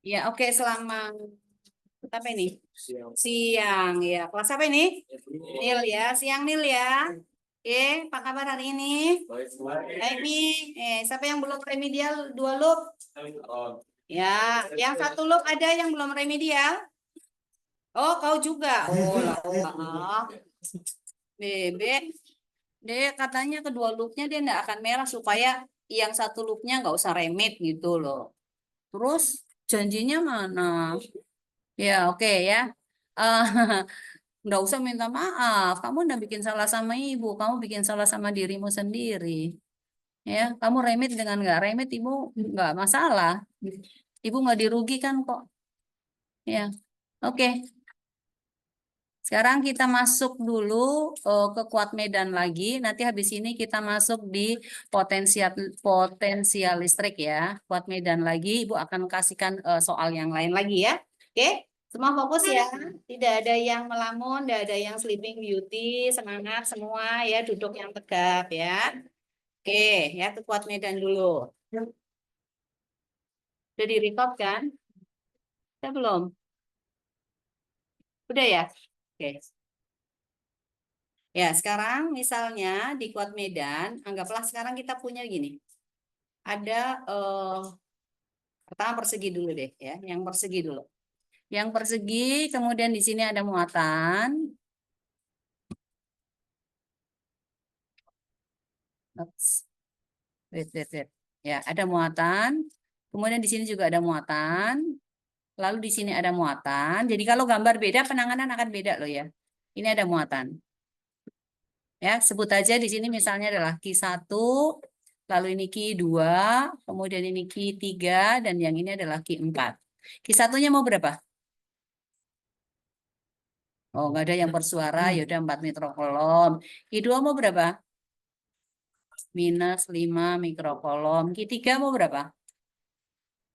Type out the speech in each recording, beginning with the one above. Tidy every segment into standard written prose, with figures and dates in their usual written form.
Ya, oke, selamat apa ini? Siang, ya. Kelas apa ini? Nil ya, siang Nil ya. Oke, apa kabar hari ini? Baik nih. Siapa yang belum remedial 2 loop? Ya, yang 1 loop ada yang belum remedial? Oh, kau juga. Oh, lah. Bebe, dia katanya kedua loopnya dia nggak akan merah supaya yang 1 loopnya nggak usah remit gitu loh. Terus janjinya mana? Ya, oke ya. Eh, nggak usah minta maaf. Kamu udah bikin salah sama ibu. Kamu bikin salah sama dirimu sendiri. Ya, kamu remit dengan nggak remit, ibu nggak masalah. Ibu nggak dirugikan kok. Ya, oke. Sekarang kita masuk dulu ke kuat medan lagi. Nanti habis ini kita masuk di potensial potensial listrik ya. Kuat medan lagi. Ibu akan kasihkan soal yang lain lagi ya. Oke, semua fokus ya. Tidak ada yang melamun, tidak ada yang sleeping beauty. Semangat semua ya. Duduk yang tegap ya. Oke, ya ke kuat medan dulu. Udah di record kan? Udah belum? Udah ya? Oke. Ya, sekarang misalnya di kuat medan, anggaplah sekarang kita punya gini. Ada pertama persegi dulu deh ya, yang persegi dulu. Yang persegi, kemudian di sini ada muatan. Oops. Wait. Ya, ada muatan. Kemudian di sini juga ada muatan. Lalu di sini ada muatan. Jadi kalau gambar beda, penanganan akan beda loh ya. Ini ada muatan. Ya, sebut aja di sini misalnya adalah Q1, lalu ini Q2, kemudian ini Q3, dan yang ini adalah Q4. Q1-nya mau berapa? Oh, nggak ada yang bersuara, ya udah 4 mikrokolom. Q2 mau berapa? Minus 5 mikrokolom. Q3 mau berapa?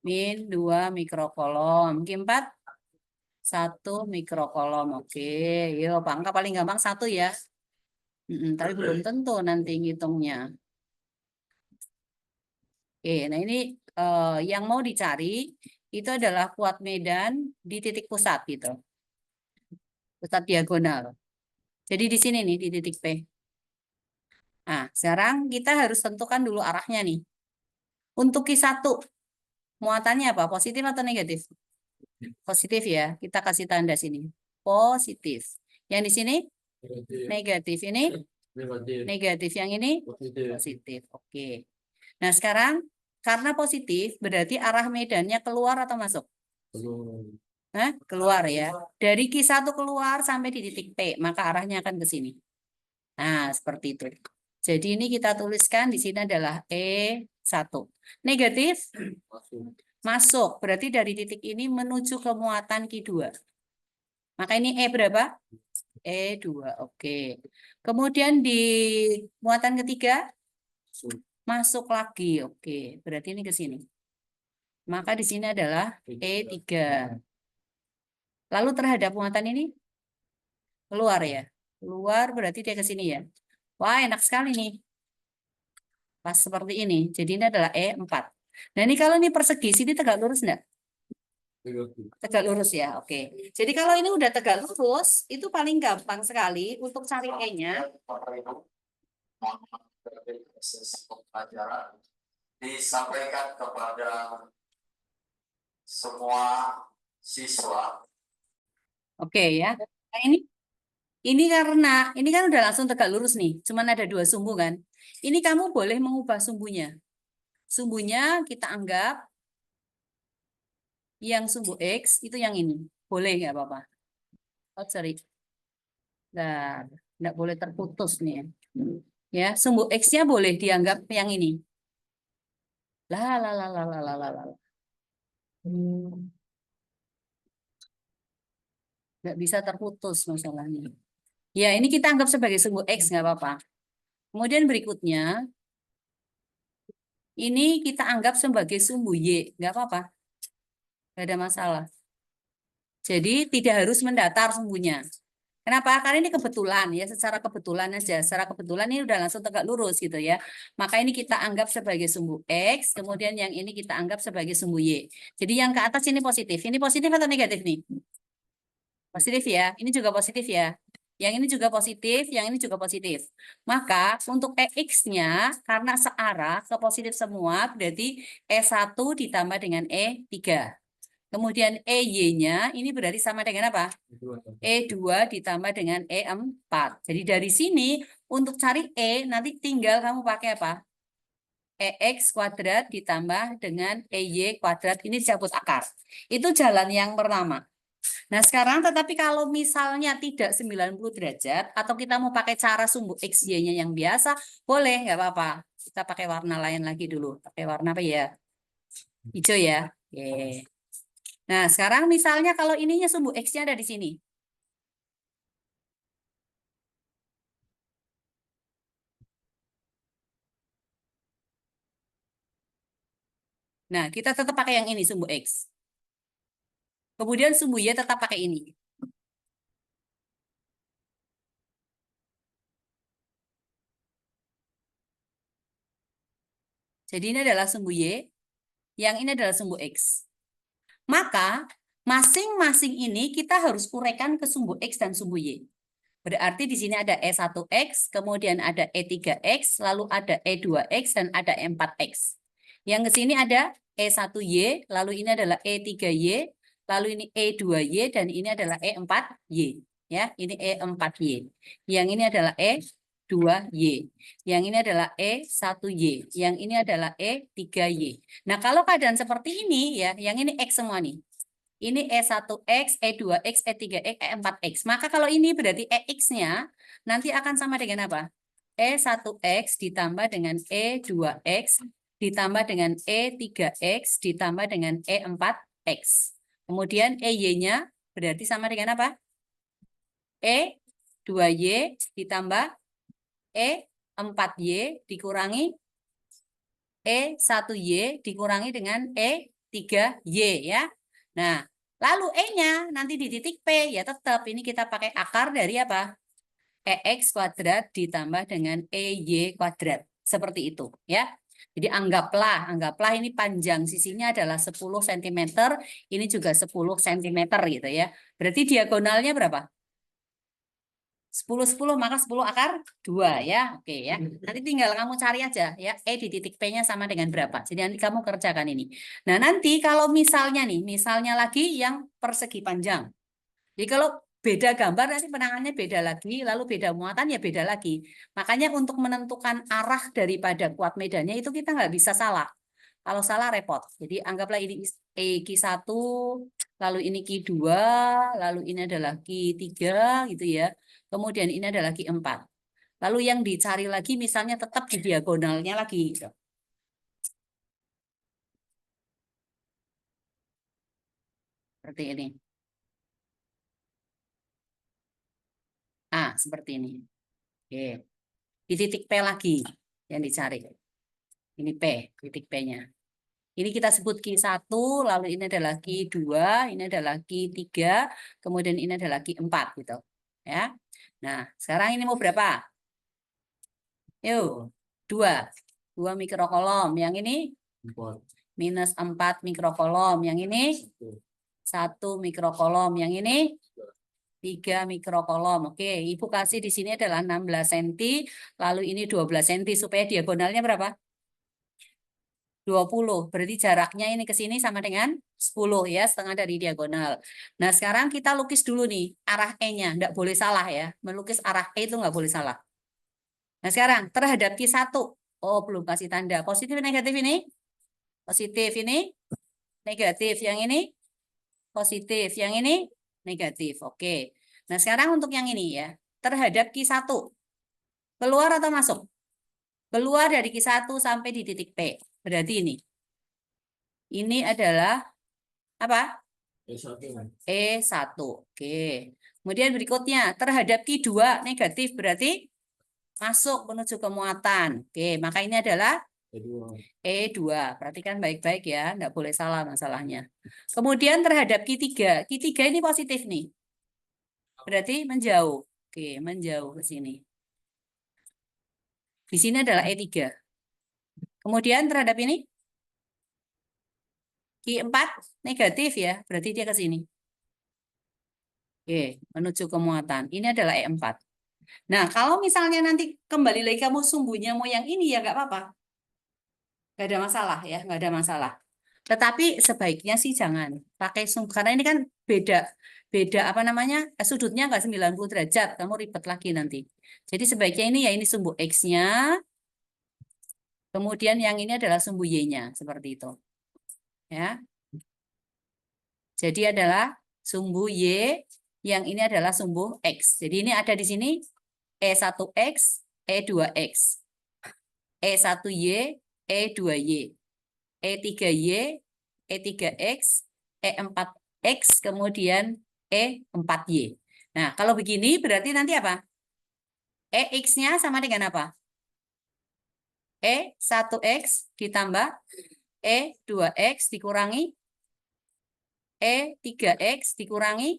Min 2 mikrokolom. Q4? 1 mikrokolom. Oke, yuk angka paling gampang 1 ya. Tapi belum tentu nanti ngitungnya. Oke, nah ini yang mau dicari itu adalah kuat medan di titik pusat gitu. Pusat diagonal. Jadi di sini nih di titik P. Nah, sekarang kita harus tentukan dulu arahnya nih. Untuk Q1, muatannya apa? Positif atau negatif? Positif ya. Kita kasih tanda sini. Positif. Yang di sini negatif. Ini negatif. Yang ini positif. Oke. Nah, sekarang karena positif berarti arah medannya keluar atau masuk? Hah? Keluar ya. Dari Q1 keluar sampai di titik P, maka arahnya akan ke sini. Nah, seperti itu. Jadi ini kita tuliskan di sini adalah E1. Negatif? Masuk. Berarti dari titik ini menuju ke muatan Q2. Maka ini E berapa? E2. Oke. Kemudian di muatan ketiga? Masuk lagi. Oke. Berarti ini ke sini. Maka di sini adalah E3. Lalu terhadap muatan ini? Keluar ya. Keluar berarti dia ke sini ya. Wah, enak sekali nih. Pas seperti ini. Jadi ini adalah E4. Nah, ini kalau ini persegi, sini tegak lurus enggak? Tegak lurus ya, oke. Jadi kalau ini udah tegak lurus, itu paling gampang sekali untuk cari E-nya. Disampaikan kepada semua siswa. Oke ya. Nah, ini karena ini kan udah langsung tegak lurus nih, cuman ada 2 sumbu kan. Ini kamu boleh mengubah sumbunya. Sumbunya kita anggap yang sumbu X itu yang ini. Boleh nggak apa-apa? Oh, sorry. Nah, nggak boleh terputus nih ya. Ya, sumbu X-nya boleh dianggap yang ini. Lah, lah, lah, lah, lah, lah, lah, lah. Nggak bisa terputus masalahnya. Ya, ini kita anggap sebagai sumbu X, nggak apa-apa. Kemudian berikutnya, ini kita anggap sebagai sumbu Y, nggak apa-apa. Nggak ada masalah. Jadi, tidak harus mendatar sumbunya. Kenapa? Karena ini kebetulan ya, secara kebetulan aja. Secara kebetulan ini udah langsung tegak lurus gitu ya. Maka ini kita anggap sebagai sumbu X, kemudian yang ini kita anggap sebagai sumbu Y. Jadi yang ke atas ini positif. Ini positif atau negatif nih? Positif ya. Ini juga positif ya. Yang ini juga positif, yang ini juga positif. Maka untuk EX-nya karena searah ke positif semua, berarti E1 ditambah dengan E3. Kemudian EY-nya ini berarti sama dengan apa? E2 ditambah dengan E4. Jadi dari sini untuk cari E nanti tinggal kamu pakai apa? EX kuadrat ditambah dengan EY kuadrat. Ini dicabut akar. Itu jalan yang pertama. Nah sekarang tetapi kalau misalnya tidak 90 derajat atau kita mau pakai cara sumbu XY-nya yang biasa, boleh, nggak apa-apa. Kita pakai warna lain lagi dulu. Pakai warna apa ya? Hijau ya. Oke. Nah, sekarang misalnya kalau ininya sumbu X-nya ada di sini. Nah, kita tetap pakai yang ini, sumbu X. Kemudian sumbu Y tetap pakai ini. Jadi ini adalah sumbu Y, yang ini adalah sumbu X. Maka, masing-masing ini kita harus uraikan ke sumbu X dan sumbu Y. Berarti di sini ada E1X, kemudian ada E3X, lalu ada E2X, dan ada E4X. Yang ke sini ada E1Y, lalu ini adalah E3Y, lalu ini E2Y, dan ini adalah E4Y. Ya, ini E4Y. Yang ini adalah E2Y. Yang ini adalah E1Y. Yang ini adalah E3Y. Nah, kalau keadaan seperti ini, ya, yang ini X semua nih. Ini E1X, E2X, E3X, E4X. Maka kalau ini berarti EX-nya nanti akan sama dengan apa? E1X ditambah dengan E2X ditambah dengan E3X ditambah dengan E4X. Kemudian EY-nya berarti sama dengan apa? E2Y ditambah E4Y dikurangi E1Y dikurangi dengan E3Y ya. Nah, lalu E-nya nanti di titik P, ya tetap ini kita pakai akar dari apa? EX kuadrat ditambah dengan EY kuadrat. Seperti itu ya. Jadi anggaplah ini panjang sisinya adalah 10 cm, ini juga 10 cm gitu ya. Berarti diagonalnya berapa? 10 maka 10 akar 2 ya. Oke ya. Nanti tinggal kamu cari aja ya E di titik P-nya sama dengan berapa. Jadi nanti kamu kerjakan ini. Nah, nanti kalau misalnya nih, misalnya lagi yang persegi panjang. Jadi kalau beda gambar nanti penangannya beda lagi, lalu beda muatan ya beda lagi. Makanya untuk menentukan arah daripada kuat medannya itu kita nggak bisa salah. Kalau salah repot. Jadi anggaplah ini Q1, lalu ini Q2, lalu ini adalah Q3 gitu ya. Kemudian ini adalah Q4. Lalu yang dicari lagi misalnya tetap di diagonalnya lagi gitu. Seperti ini. Ah, seperti ini. Oke. Di titik P lagi yang dicari. Ini P, titik P-nya. Ini kita sebut Q1, lalu ini adalah Q2, ini adalah Q3, kemudian ini adalah Q4 gitu. Ya. Nah, sekarang ini mau berapa? Yuk, 2. 2 mikrokolom. Yang ini minus 4 mikrokolom. Yang ini 1 mikrokolom. Yang ini 3 mikrokolom. Oke, Ibu kasih di sini adalah 16 cm, lalu ini 12 cm supaya diagonalnya berapa? 20. Berarti jaraknya ini ke sini sama dengan 10 ya, setengah dari diagonal. Nah, sekarang kita lukis dulu nih arah E-nya. Nggak boleh salah ya. Melukis arah E itu nggak boleh salah. Nah, sekarang terhadap Q1. Oh, belum kasih tanda. Positif negatif ini? Positif ini? Negatif. Yang ini? Positif. Yang ini? Negatif. Oke. Nah, sekarang untuk yang ini ya. Terhadap Q1. Keluar atau masuk? Keluar dari Q1 sampai di titik P. Berarti ini. Ini adalah apa? E1. Oke. Kemudian berikutnya, terhadap Q2 negatif berarti masuk menuju ke muatan. Oke, maka ini adalah E2. Perhatikan baik-baik ya, enggak boleh salah masalahnya. Kemudian terhadap Q3. Q3 ini positif nih. berarti menjauh. Oke, menjauh ke sini. Di sini adalah E3. Kemudian terhadap ini, Q4 negatif ya, berarti dia ke sini. Oke, menuju ke muatan. Ini adalah E4. Nah, kalau misalnya nanti kembali lagi kamu sumbunya mau yang ini ya nggak apa-apa. Nggak ada masalah ya, nggak ada masalah. Tetapi sebaiknya sih jangan pakai sumbu, karena ini kan beda beda apa namanya sudutnya nggak 90 derajat, kamu ribet lagi nanti. Jadi sebaiknya ini ya ini sumbu X-nya, kemudian yang ini adalah sumbu Y-nya, seperti itu. Ya. Jadi adalah sumbu Y, yang ini adalah sumbu X. Jadi ini ada di sini E1X, E2X, E1Y, E2Y, E3Y, E3X, E4X, kemudian E4Y. Nah, kalau begini berarti nanti apa? EX-nya sama dengan apa? E1X ditambah E2X dikurangi E3X dikurangi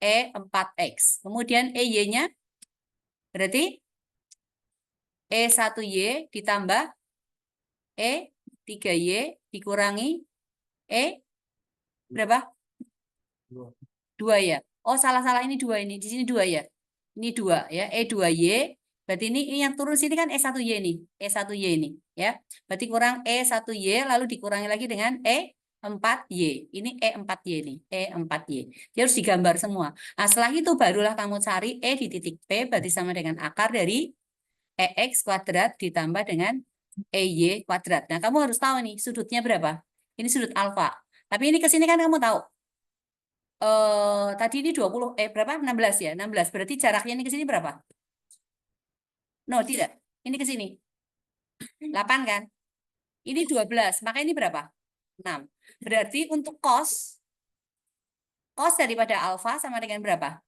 E4X. Kemudian EY-nya berarti E1Y ditambah E3Y dikurangi E berapa? 2 ya. Oh, salah-salah ini 2 ini. Di sini 2 ya. Ini 2 ya. E2Y. Berarti ini yang turun sini kan E1Y ini. E1Y ini ya. Berarti kurang E1Y lalu dikurangi lagi dengan E4Y. Ini E4Y ini. E4Y. Dia harus digambar semua. Nah, setelah itu barulah kamu cari E di titik P berarti sama dengan akar dari EX kuadrat ditambah dengan EY kuadrat. Nah, kamu harus tahu nih sudutnya berapa. Ini sudut alfa. Tapi ini ke sini kan kamu tahu. Tadi ini 20 berapa? 16 ya. 16. Berarti jaraknya ini ke sini berapa? No, tidak. Ini ke sini. 8 kan? Ini 12. Maka ini berapa? 6. Berarti untuk cos daripada alfa sama dengan berapa?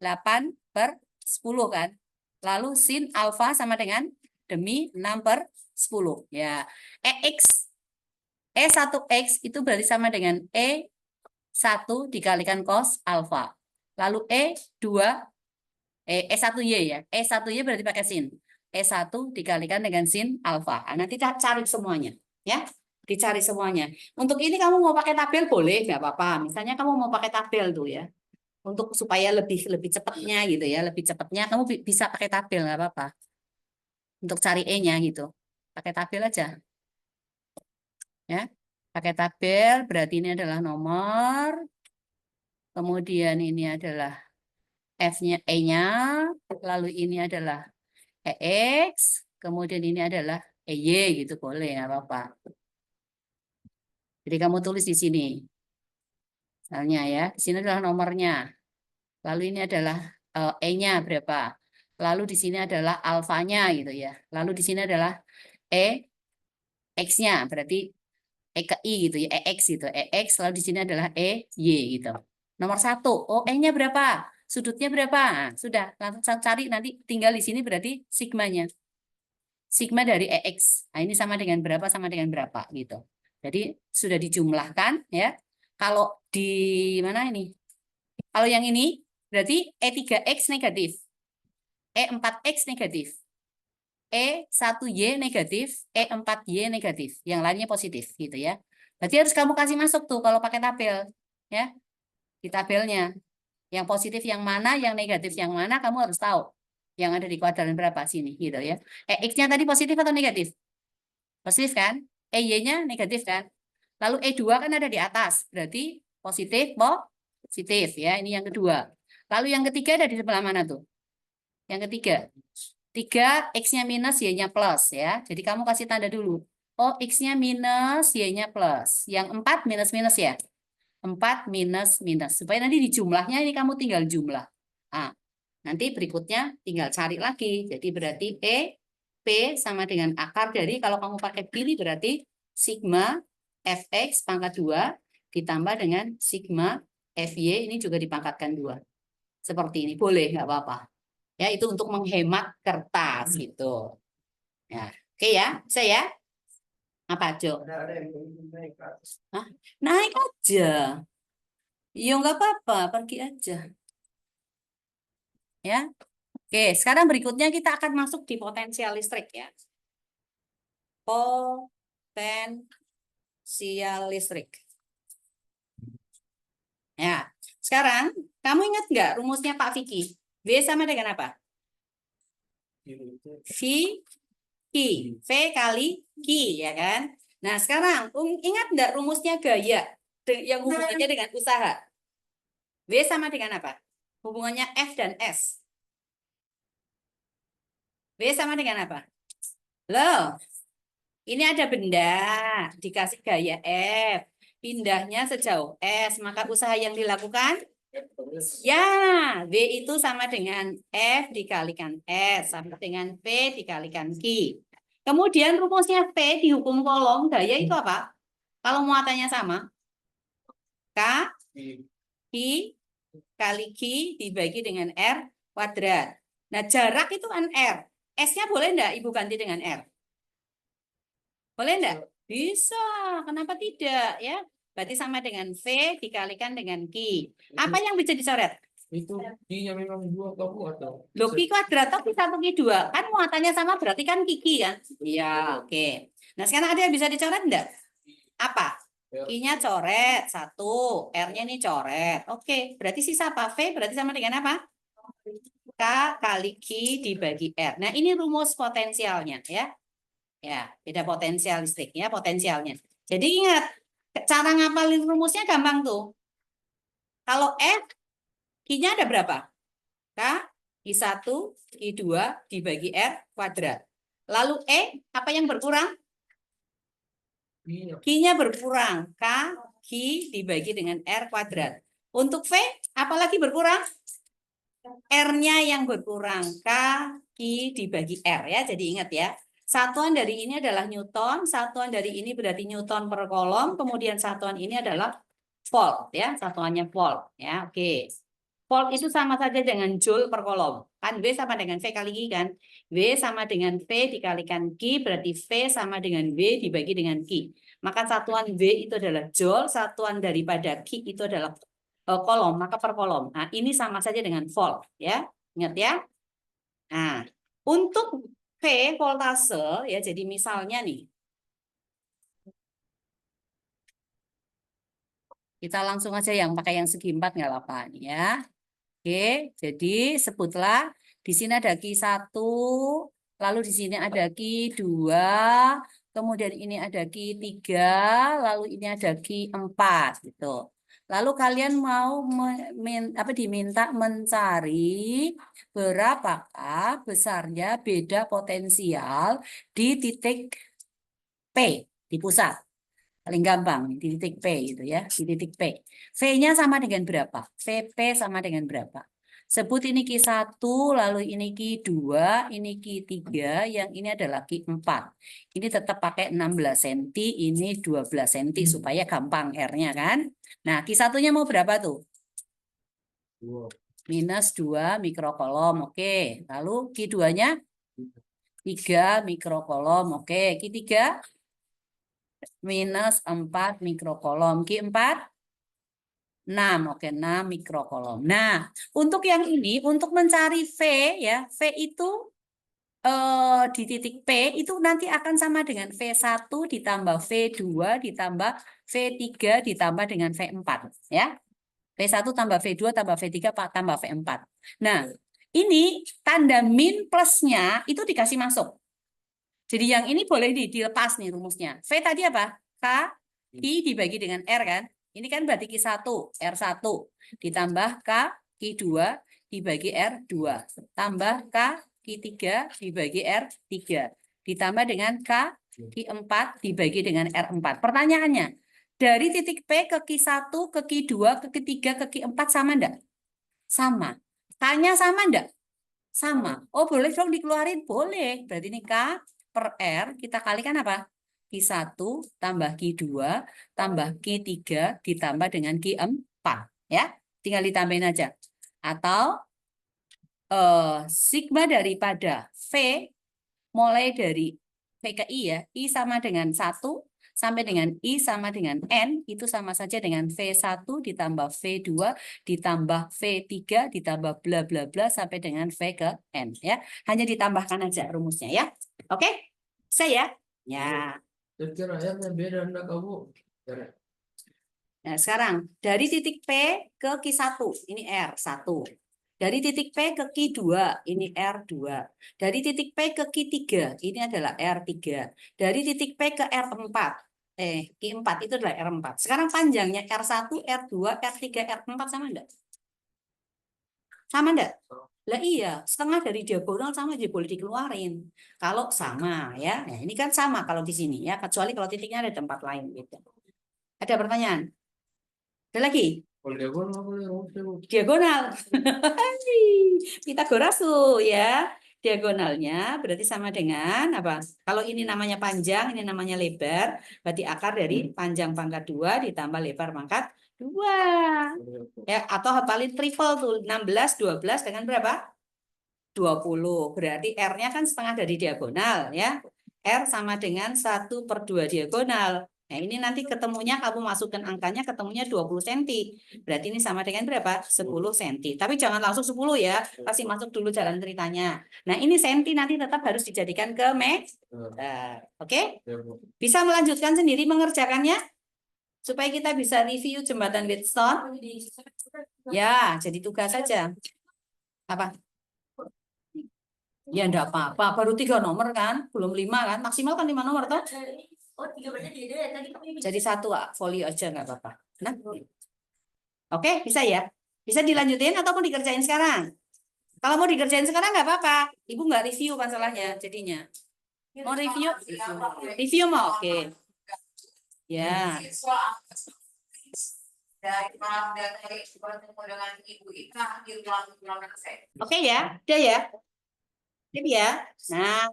8 per 10 kan? Lalu sin alfa sama dengan demi 6 per 10. Ya. E1X itu berarti sama dengan E1 dikalikan cos alfa. Lalu E1Y ya. E1Y berarti pakai sin. E1 dikalikan dengan sin alfa. Nah, nanti kita cari semuanya. Ya, dicari semuanya. Untuk ini kamu mau pakai tabel boleh, nggak apa-apa. Misalnya kamu mau pakai tabel tuh ya. Untuk supaya lebih lebih cepatnya gitu ya. Lebih cepatnya kamu bisa pakai tabel, nggak apa-apa. Untuk cari E-nya gitu. Pakai tabel aja. Ya. Pakai tabel berarti ini adalah nomor. Kemudian ini adalah F-nya, E-nya. Lalu ini adalah EX, kemudian ini adalah EY gitu boleh nggak apa-apa. Jadi kamu tulis di sini, misalnya ya, di sini adalah nomornya. Lalu ini adalah E-nya berapa. Lalu di sini adalah alfanya gitu ya. Lalu di sini adalah X-nya berarti E ke I gitu ya, EX gitu, EX. Lalu di sini adalah EY gitu. Nomor 1, oh E-nya berapa? Sudutnya berapa? Nah, sudah langsung cari nanti tinggal di sini berarti sigmanya. Sigma dari EX. Nah, ini sama dengan berapa, sama dengan berapa gitu. Jadi sudah dijumlahkan ya. Kalau di mana ini? Kalau yang ini berarti E3X negatif. E4X negatif. E1Y negatif, E4Y negatif. Yang lainnya positif gitu ya. Berarti harus kamu kasih masuk tuh kalau pakai tabel ya. Di tabelnya. Yang positif yang mana, yang negatif yang mana kamu harus tahu. Yang ada di kuadran berapa sini gitu ya. X-nya tadi positif atau negatif? Positif kan? EY-nya negatif kan? Lalu E2 kan ada di atas, berarti positif, positif ya. Ini yang kedua. Lalu yang ketiga ada di sebelah mana tuh? Yang ketiga. 3 X-nya minus, Y-nya plus ya. Jadi kamu kasih tanda dulu. Oh, X-nya minus, Y-nya plus. Yang 4 minus-minus ya. 4 minus-minus. Supaya nanti di jumlahnya ini kamu tinggal jumlah. Nah, nanti berikutnya tinggal cari lagi. Jadi berarti P sama dengan akar dari, kalau kamu pakai pilih berarti sigma Fx pangkat 2 ditambah dengan sigma Fy ini juga dipangkatkan 2. Seperti ini. Boleh, nggak apa-apa. Ya, itu untuk menghemat kertas gitu. Ya, oke ya. Bisa ya? Apa, Jo? Hah? Naik aja. Ya nggak apa-apa, pergi aja. Ya. Oke, sekarang berikutnya kita akan masuk di potensial listrik ya. Potensial listrik. Ya, sekarang kamu ingat nggak rumusnya Pak Vicky? V sama dengan apa? V V kali Q, ya kan? Nah, sekarang ingat nggak rumusnya gaya yang hubungannya dengan usaha? V sama dengan apa? Hubungannya F dan S. V sama dengan apa? Loh, ini ada benda dikasih gaya F. Pindahnya sejauh S, maka usaha yang dilakukan ya, V itu sama dengan F dikalikan S, sama dengan P dikalikan Q. Kemudian rumusnya P dihukum kolom, gaya itu apa? Kalau muatannya sama, K, Q, kali Q dibagi dengan R kuadrat. Nah, jarak itu kan R. S-nya boleh enggak Ibu ganti dengan R? Boleh enggak? Bisa. Kenapa tidak? Ya, berarti sama dengan V dikalikan dengan Q. Apa yang bisa dicoret? Itu Q-nya memang 2 kamu atau? Loh, Q kuadrat tapi 1 Q 2. Kan muatannya sama berarti kan Q kan? Iya, oke. Nah, sekarang ada yang bisa dicoret enggak? Apa? Q-nya coret 1, R-nya ini coret. Oke, berarti sisa apa? V berarti sama dengan apa? K kali Q dibagi R. Nah, ini rumus potensialnya ya. Ya, beda potensial listrik ya, potensialnya. Jadi ingat, cara ngapalin rumusnya gampang tuh. Kalau F, Q-nya ada berapa? K, Q1, Q2 dibagi R kuadrat. Lalu E, apa yang berkurang? Q-nya berkurang. K, Q dibagi dengan R kuadrat. Untuk V, apalagi berkurang? R-nya yang berkurang. K, Q dibagi R ya. Jadi ingat ya. Satuan dari ini adalah Newton. Satuan dari ini berarti Newton per kolom. Kemudian satuan ini adalah volt ya. Satuannya volt ya. Oke. Volt itu sama saja dengan Joule per kolom. Kan V sama dengan V kali Q kan. V sama dengan V dikalikan Q berarti V sama dengan V dibagi dengan Q. Maka satuan V itu adalah Joule. Satuan daripada Q itu adalah kolom, maka per kolom. Nah, ini sama saja dengan volt, ya. Ingat ya. Nah, untuk V voltase, ya, jadi misalnya nih, kita langsung aja yang pakai yang segi 4 nggak apa-apa nih ya. Oke, jadi sebutlah di sini ada Q1, lalu di sini ada Q2, kemudian ini ada Q3, lalu ini ada Q4 gitu. Lalu kalian mau diminta mencari berapakah besarnya beda potensial di titik P, di pusat. Paling gampang di titik P gitu ya, di titik P. V-nya sama dengan berapa? VP sama dengan berapa? Sebut ini Q1, lalu ini Q2, ini Q3, yang ini adalah Q4. Ini tetap pakai 16 cm, ini 12 cm supaya gampang R-nya kan. Nah, Q1-nya mau berapa tuh? Minus 2 mikrokolom, oke. Lalu Q2-nya 3 mikrokolom, oke. Q3 minus 4 mikrokolom. Q4 6, oke, 6 mikrokolom. Nah, untuk yang ini, untuk mencari V ya, V itu di titik P itu nanti akan sama dengan V1 ditambah V2 ditambah V3 ditambah dengan V4 ya. V1 tambah V2 tambah V3 tambah V4. Nah, ini tanda min plusnya itu dikasih masuk. Jadi yang ini boleh dilepas nih rumusnya. V tadi apa? K, I dibagi dengan R kan? Ini kan berarti Q1, R1 ditambah K, Q2 dibagi R2 tambah K, Q3 dibagi R3 ditambah dengan K, Q4 dibagi dengan R4. Pertanyaannya, dari titik P ke Q1, ke Q2, ke Q3, ke Q4 sama enggak? Sama. K-nya sama enggak? Sama. Oh, boleh dong dikeluarin? Boleh. Berarti ini K per R kita kalikan apa? Q1 tambah Q2 tambah Q3 ditambah dengan Q4 ya. Tinggal ditambahin aja. Atau sigma daripada V mulai dari V ke I ya. I sama dengan 1 sampai dengan I sama dengan N itu sama saja dengan V1 ditambah V2 ditambah V3 ditambah bla bla bla sampai dengan V ke N ya. Hanya ditambahkan aja rumusnya ya. Oke? Saya ya. Kira airnya beda enggak kamu? Nah, sekarang dari titik P ke Q1 ini R1. Dari titik P ke Q2 ini R2. Dari titik P ke Q3 ini adalah R3. Dari titik P ke R4 Q4 itu adalah R4. Sekarang panjangnya R1, R2, R3, R4 sama enggak? Sama enggak? Lah iya, setengah dari diagonal sama aja boleh dikeluarin. Kalau sama ya. Nah, ini kan sama kalau di sini ya, kecuali kalau titiknya ada tempat lain gitu. Ada pertanyaan? Ada lagi? Kalau diagonal boleh rumus. Diagonal. Pitagoras tuh ya. Diagonalnya berarti sama dengan apa? Kalau ini namanya panjang, ini namanya lebar, berarti akar dari panjang pangkat 2 ditambah lebar pangkat 2. Ya, atau hafalin triple tuh 16 12 dengan berapa? 20. Berarti R-nya kan setengah dari diagonal ya. R sama dengan 1/2 diagonal. Nah, ini nanti ketemunya kamu masukkan angkanya ketemunya 20 cm. Berarti ini sama dengan berapa? 10 cm. Tapi jangan langsung 10 ya. Kasih masuk dulu jalan ceritanya. Nah, ini senti nanti tetap harus dijadikan ke meter. Oke? Bisa melanjutkan sendiri mengerjakannya? Supaya kita bisa review jembatan Wheatstone. Ya, jadi tugas saja. Apa? Ya enggak apa-apa, baru 3 nomor kan, belum 5 kan, maksimal kan 5 nomor toh. Oh, 3 berarti beda ya tadi kami. Jadi 1 folio aja nggak apa-apa. Nah, oke bisa ya, bisa dilanjutin ataupun dikerjain sekarang. Kalau mau dikerjain sekarang nggak apa-apa, ibu nggak review masalahnya jadinya. Mau review? Review mau, oke. Ya, Siswa dari orang dari bertemu dengan Ibu Ika di ruang saya. oke ya, udah ya. Sip ya. Nah,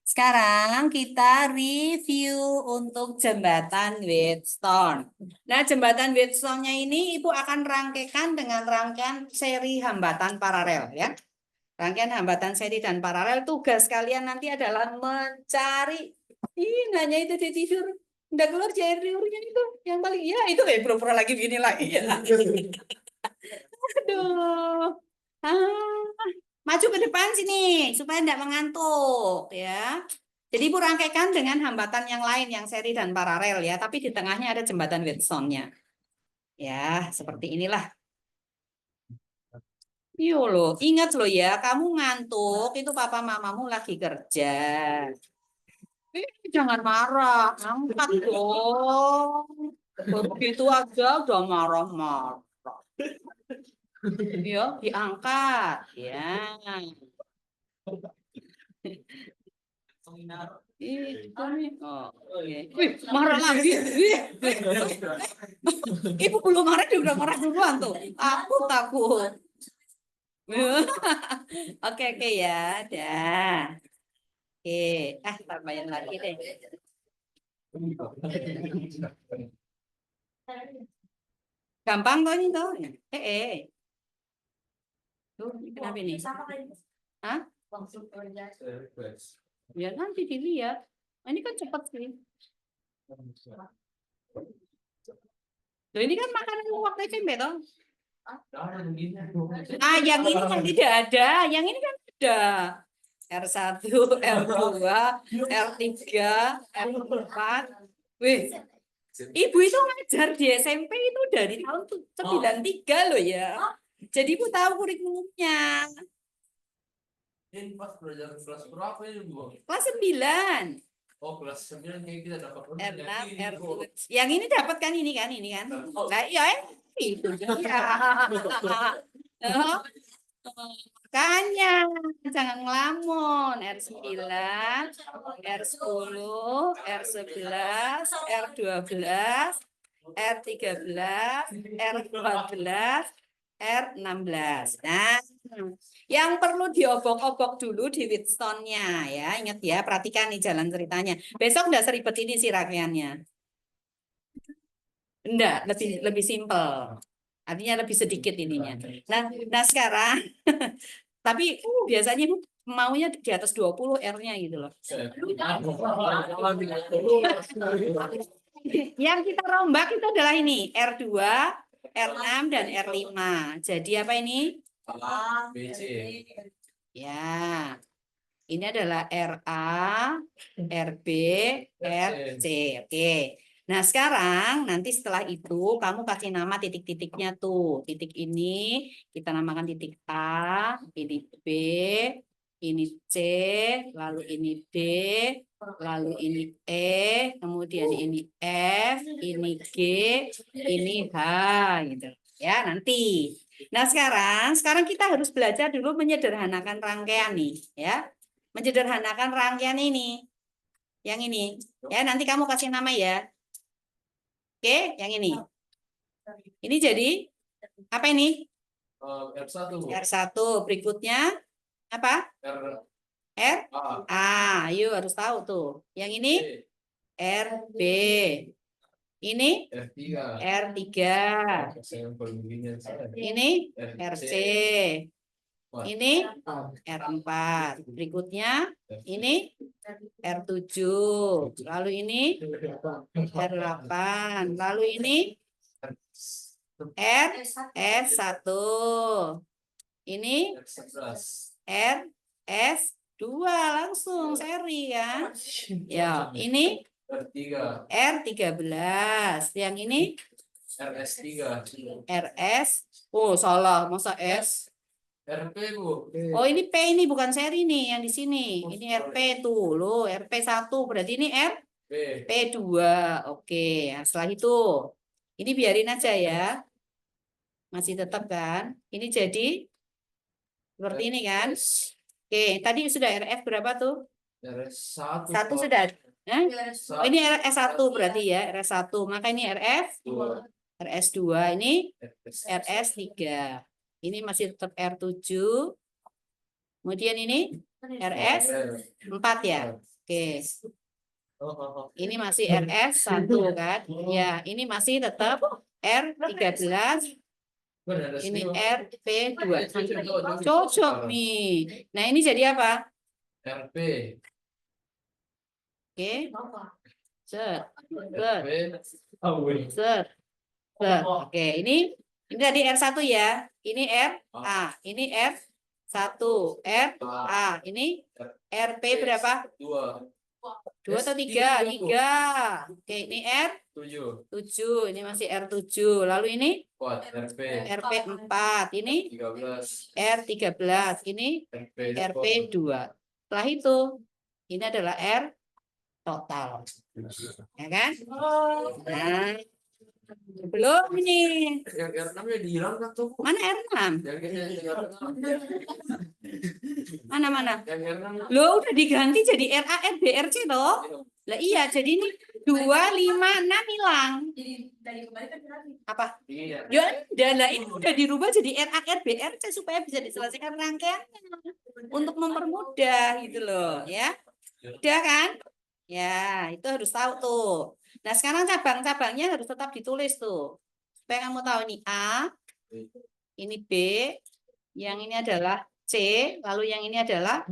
sekarang kita review untuk jembatan Wheatstone. Nah, jembatan Wheatstone-nya ini Ibu akan rangkaikan dengan rangkaian seri hambatan paralel ya. Rangkaian hambatan seri dan paralel, tugas kalian nanti adalah mencari. Nanya itu di tidur. Udah keluar cair liurnya itu. Yang paling ya itu pura-pura lagi gini lagi ya. Aduh. Maju ke depan sini supaya tidak mengantuk ya. Jadi Ibu rangkaikan dengan hambatan yang lain yang seri dan paralel ya, tapi di tengahnya ada jembatan Wheatstone-nya. Ya, seperti inilah. Yo loh, ingat loh ya, kamu ngantuk itu papa mamamu lagi kerja. Jangan marah, angkat dong. Begitu aja udah marah-marah. Yo, diangkat. Ya. Wih, marah lagi. Ibu belum marah dia udah marah duluan tuh. Aku takut. Oke ya, dah. Oke, tambahin lagi deh. Gampang kok ini tuh. Tuh, kenapa ini? Hah? Ya nanti dilihat. Ini kan cepat sih. Loh, ini kan makanan waktu SMP toh. Yang ini kan tidak ada. Yang ini kan ada. R1, R2, R3, R4. Wih, Ibu itu ngajar di SMP itu dari tahun 93 loh ya. Jadi Ibu tahu kurikulumnya. Ini pas belajar kelas berapa ini Bu? Kelas 9. Oh, kelas 9 kayak kita dapat R6, R2. Yang ini dapat kan ini kan. Nah, ya itu dia. Makanya jangan ngelamun. R9, R10, R11, R12, R13, R14, R16. Nah, yang perlu diobok-obok dulu di Wheatstone-nya ya. Ingat ya, perhatikan nih jalan ceritanya. Besok enggak seribet ini sih rangkaiannya. Enggak, lebih simpel. Artinya lebih sedikit ininya. Nah sekarang tapi biasanya Ibu maunya di atas 20 R-nya gitu loh. Yang kita rombak itu adalah ini R2, R6 dan R5. Jadi apa ini? BC. Ya. Ini adalah RA, RB, RC. Oke. Nah, sekarang nanti setelah itu kamu kasih nama titik-titiknya tuh. Titik ini kita namakan titik A, ini B, ini C, lalu ini D, lalu ini E, kemudian ini F, ini G, ini H gitu. Ya, nanti. Nah, sekarang kita harus belajar dulu menyederhanakan rangkaian nih, ya. Menyederhanakan rangkaian ini. Yang ini. Ya, nanti kamu kasih nama ya. Oke, yang ini. Ini jadi apa ini? R1. R1. Berikutnya apa? R R A. Ayo harus tahu tuh. Yang ini B. RB. Ini R3. R3. Saya beginian saya. Ini RC. Ini R4. Berikutnya ini R7. Lalu ini R8. Lalu ini RS1. Ini RS2 langsung seri kan. Ya, ini R3. R13. Yang ini RS3. RS. Oh, salah. Masa S? RP, Bu. Oh, ini P ini bukan seri nih yang di sini. Ini RP tuh, loh, RP1 berarti ini B. RP2. Oke, nah, setelah itu ini biarin aja ya. Masih tetap kan? Ini jadi seperti ini kan? Oke, tadi sudah RF berapa tuh? RS1. Satu sudah. Oh, ini RS1 berarti ya, RS1. Maka ini RF, RS2, ini RS3. Ini masih tetap R7. Kemudian ini RS4 ya. Oke. Ini masih RS1 kan? Ya, ini masih tetap R13. Ini RP2. Cocok nih. Nah, ini jadi apa? RP. Oke. Set. RP. Set. Set. Oke, ini tadi R1 ya. Ini RA, ini R1, RA. Ini RP berapa? 2 atau 3? 3. Oke, ini R7. Ini masih R7. Lalu ini RP4. Ini R13. Ini RP2. Setelah itu, ini adalah R total. Ya kan? Nah, belum ini. Yang R6-nya dihilangkan tuh. Mana R6? Mana? Yang R6. Loh, udah diganti jadi RA, RB, RC loh. Lah iya, jadi ini 2, 5, 6 hilang. Jadi dari kemarin kan berarti. Apa? Iya. Ya, dan lah ini udah dirubah jadi RA, RB, RC supaya bisa diselesaikan rangkaiannya untuk mempermudah gitu loh, ya. Udah kan? Ya, itu harus tahu tuh. Nah, sekarang cabang-cabangnya harus tetap ditulis tuh. Supaya kamu tahu ini A, ini B, yang ini adalah C, lalu yang ini adalah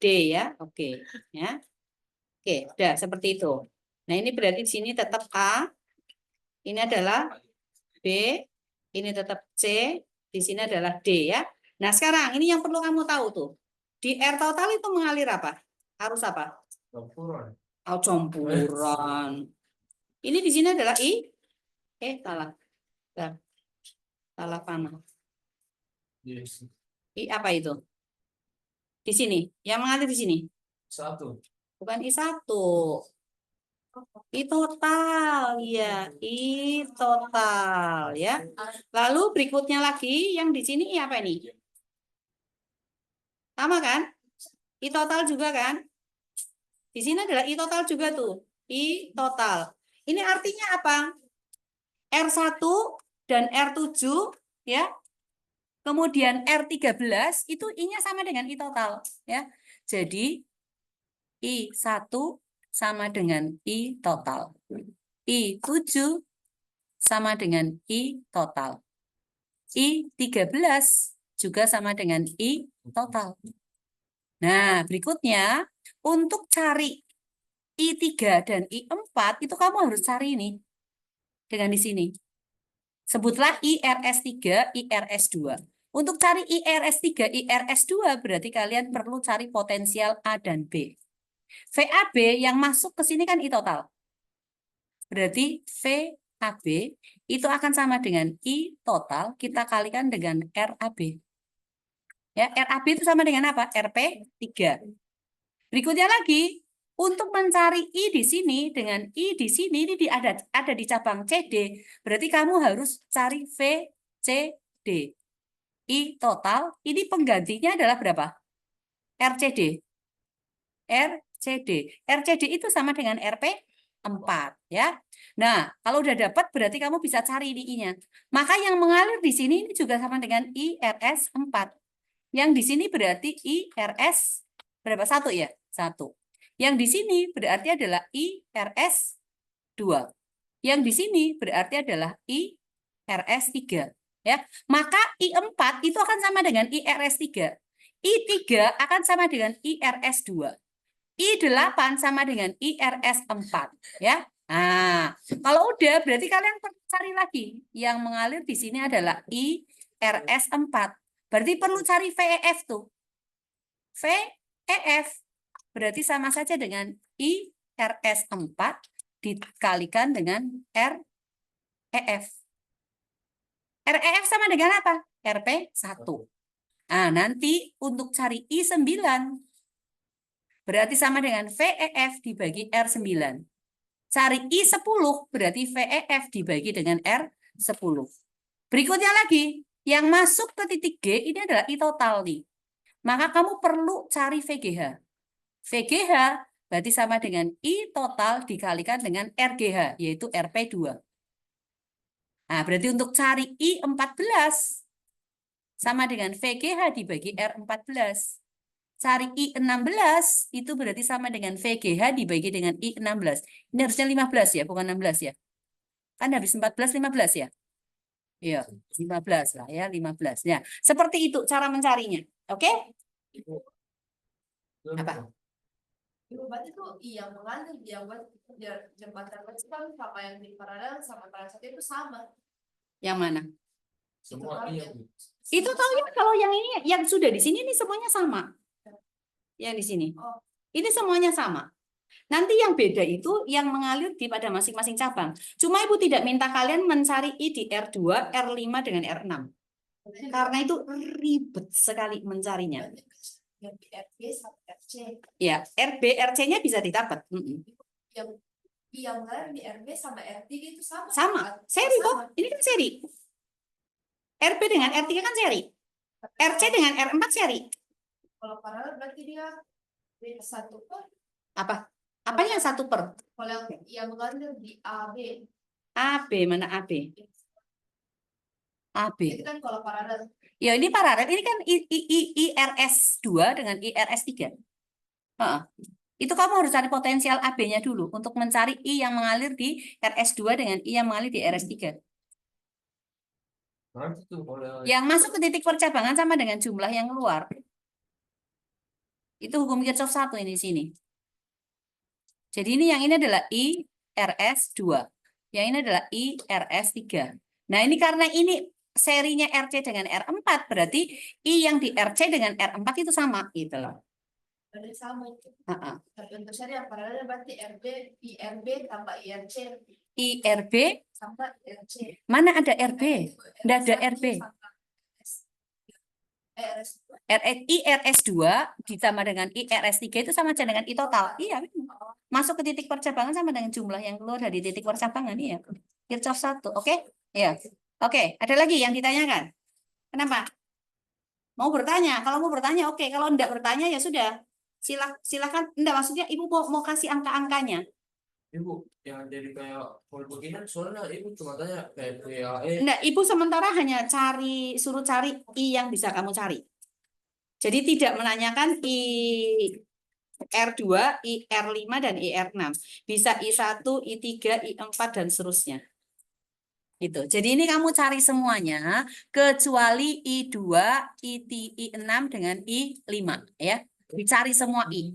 D ya. Oke, ya. Oke, udah seperti itu. Nah, ini berarti di sini tetap A, ini adalah B, ini tetap C, di sini adalah D ya. Nah, sekarang ini yang perlu kamu tahu tuh. Di R total itu mengalir apa? Arus apa? Campuran. Oh, campuran. Ini di sini adalah I. Salah. Salah panah. Yes. I apa itu? Di sini. Yang mengalir di sini. 1. Bukan I1. I total. Ya, I total ya. Lalu berikutnya lagi yang di sini I apa ini? Sama kan? I total juga kan? Di sini adalah I total juga tuh. I total. Ini artinya apa? R1 dan R7 ya. Kemudian R13 itu I-nya sama dengan I total ya. Jadi I1 sama dengan I total. I7 sama dengan I total. I13 juga sama dengan I total. Nah, berikutnya untuk cari I3 dan I4 itu kamu harus cari ini dengan di sini. Sebutlah IRS3, IRS2. Untuk cari IRS3, IRS2 berarti kalian perlu cari potensial A dan B. VAB yang masuk ke sini kan I total. Berarti VAB itu akan sama dengan I total kita kalikan dengan RAB. Ya, RAB itu sama dengan apa? RP3. Berikutnya lagi, untuk mencari I di sini dengan I di sini ini ada di cabang CD. Berarti kamu harus cari VCD. I total, ini penggantinya adalah berapa? RCD. RCD. RCD itu sama dengan RP4 ya. Nah, kalau udah dapat berarti kamu bisa cari ini I-nya. Maka yang mengalir di sini ini juga sama dengan IRS4. Yang di sini berarti IRS berapa? 1 ya? 1. Yang di sini berarti adalah IRS2. Yang di sini berarti adalah IRS3. Ya, maka I4 itu akan sama dengan IRS3. I3 akan sama dengan IRS2. I8 sama dengan IRS4. Ya. Nah, kalau udah berarti kalian cari lagi. Yang mengalir di sini adalah IRS4. Berarti perlu cari VEF tuh. VEF berarti sama saja dengan IRS4 dikalikan dengan REF. REF sama dengan apa? RP1. Nah, nanti untuk cari I9 berarti sama dengan VEF dibagi R9. Cari I10 berarti VEF dibagi dengan R10. Berikutnya lagi, yang masuk ke titik G ini adalah I total nih. Maka kamu perlu cari VGH. VGH berarti sama dengan I total dikalikan dengan RGH, yaitu RP2. Nah, berarti untuk cari I14 sama dengan VGH dibagi R14. Cari I16 itu berarti sama dengan VGH dibagi dengan I16. Ini harusnya 15 ya, bukan 16 ya. Kan habis 14, 15 ya. Iya, 15 lah ya, 15. Ya, seperti itu cara mencarinya. Oke? Apa? Berarti tuh yang mengalir yang buat jembatan vertikal sama yang di paralel sama paralel itu sama. Yang mana? Semua iya, Bu. Itu tahu ya kalau yang ini yang sudah di sini ini semuanya sama. Yang di sini. Oh. Ini semuanya sama. Nanti yang beda itu yang mengalir di pada masing-masing cabang. Cuma Ibu tidak minta kalian mencari I di R2, R5 dengan R6. Karena itu ribet sekali mencarinya. Yang di RB sama RC. Ya, RB, RC-nya bisa didapat. Yang mengalir di RB sama R3 itu sama. Sama, seri kok. Ini kan seri. RB dengan R3 kan seri. RC dengan R4 seri. Kalau paralel berarti dia satu per. Apa? Apanya yang 1 per? Kalau yang mengalir di AB. AB, mana AB? AB. Itu kan kalau paralel. Ya ini paralel. Ini kan IRS2 dengan IRS3. Itu kamu harus cari potensial AB-nya dulu untuk mencari I yang mengalir di RS2 dengan I yang mengalir di RS3. Nanti tuh kalau Yang masuk ke titik percabangan sama dengan jumlah yang keluar. Itu hukum Kirchhoff 1 ini di sini. Jadi ini yang ini adalah IRS2. Yang ini adalah IRS3. Nah, ini karena ini serinya RC dengan R4 berarti I yang di RC dengan R4 itu sama gitu loh. Berarti sama itu. Heeh. Tapi untuk saya yang paralel berarti RB, IRB tambah IRC. IRB, Sama RC. mana ada RB? Nggak ada RB. IRS2 ditambah dengan IRS3 itu sama aja dengan I total. Iya, masuk ke titik percabangan sama dengan jumlah yang keluar dari titik percabangan. Iya, Kirchhoff 1. Oke? Iya. Oke, ada lagi yang ditanyakan? Kenapa? Mau bertanya? Kalau mau bertanya, oke. Kalau enggak bertanya, ya sudah. Silakan. Enggak, maksudnya Ibu mau kasih angka-angkanya. Ibu yang jadi kayak full begini soalnya Ibu cuma tanya kayak PAE. Enggak, Ibu sementara hanya suruh cari I yang bisa kamu cari. Jadi tidak menanyakan IR2, IR5, dan IR6. Bisa I1, I3, I4, dan seterusnya. Gitu. Jadi ini kamu cari semuanya, kecuali I2, I6, dengan I5. Ya. Dicari semua I.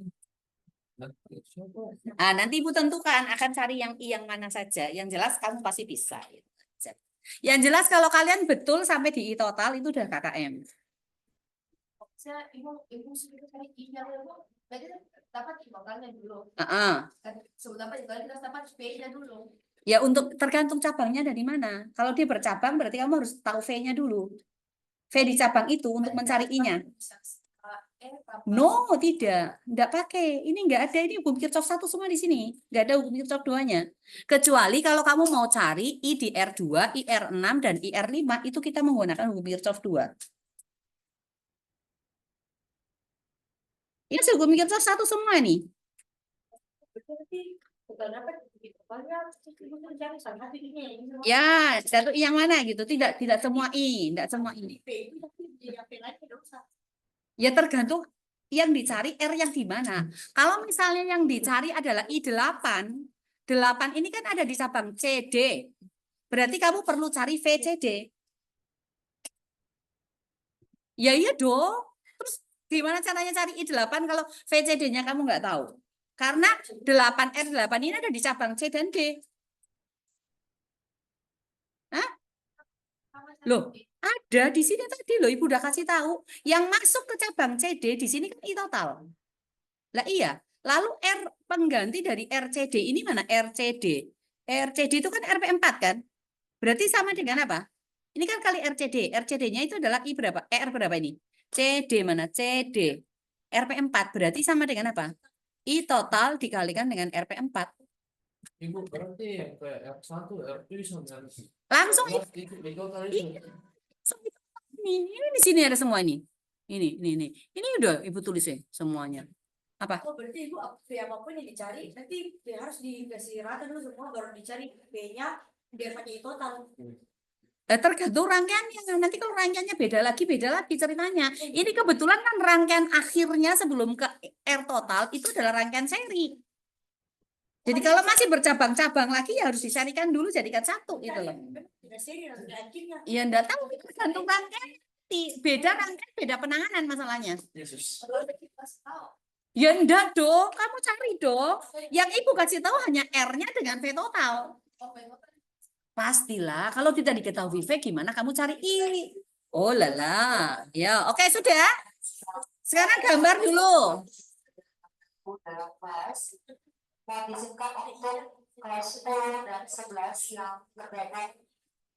Ah, nanti Ibu tentukan akan cari yang I yang mana saja. Yang jelas kamu pasti bisa. Yang jelas kalau kalian betul sampai di I total itu udah KKM. Saya ibu sudah cari I-nya dulu. Berarti dapat totalnya dulu. Sebelum dapat itu kita dapat V-nya dulu. Ya untuk tergantung cabangnya dari mana. Kalau dia bercabang berarti kamu harus tahu V-nya dulu. V di cabang itu untuk mencari I-nya. No, tidak pakai. Ini enggak ada, ini hukum Kirchhoff 1 semua di sini. Enggak ada hukum Kirchhoff 2-nya. Kecuali kalau kamu mau cari I di R2, I R6 dan I R5 itu kita menggunakan hukum Kirchhoff 2. Ini hukum Kirchhoff 1 semua ini. Ya, satu I yang mana gitu. Tidak semua I, tidak semua I. Ya tergantung yang dicari R yang di mana. Kalau misalnya yang dicari adalah I8, 8 ini kan ada di cabang CD. Berarti kamu perlu cari VCD. Ya iya dong. Terus gimana caranya cari I8 kalau VCD-nya kamu nggak tahu? Karena 8R8 ini ada di cabang C dan D. Hah? Loh, ada di sini tadi loh, Ibu udah kasih tahu. Yang masuk ke cabang CD di sini kan I total. Lah iya, lalu R pengganti dari RCD ini mana RCD? RCD itu kan RP4 kan? Berarti sama dengan apa? Ini kan kali RCD. RCD-nya itu adalah I berapa? R berapa ini? CD mana? CD. RP4 berarti sama dengan apa? I total dikalikan dengan RP4. Ibu berarti yang kayak R1, R2 sama Langsung ini. ini di sini ada semua ini. Ini udah Ibu tulis ya semuanya. Apa? Oh, berarti Ibu V apapun yang dicari, nanti harus dikasih rata dulu semua baru dicari V-nya biar pakai total. Tergantung rangkaiannya. Nanti kalau rangkaiannya beda lagi ceritanya. Ini kebetulan kan rangkaian akhirnya sebelum ke R total itu adalah rangkaian seri. Jadi kalau masih bercabang-cabang lagi ya harus disarikan dulu jadikan satu gitu loh. Ya enggak tahu tergantung rangkaian. Beda rangkaian, beda penanganan masalahnya. Yesus. Ya enggak dong, kamu cari dong. Yang Ibu kasih tahu hanya R-nya dengan V total. Pastilah, kalau tidak diketahui V gimana kamu cari I. Oh lala. Ya, oke sudah. Sekarang gambar dulu. Dalam kelas yang disingkat untuk kelas 10 dan 11 yang berbeda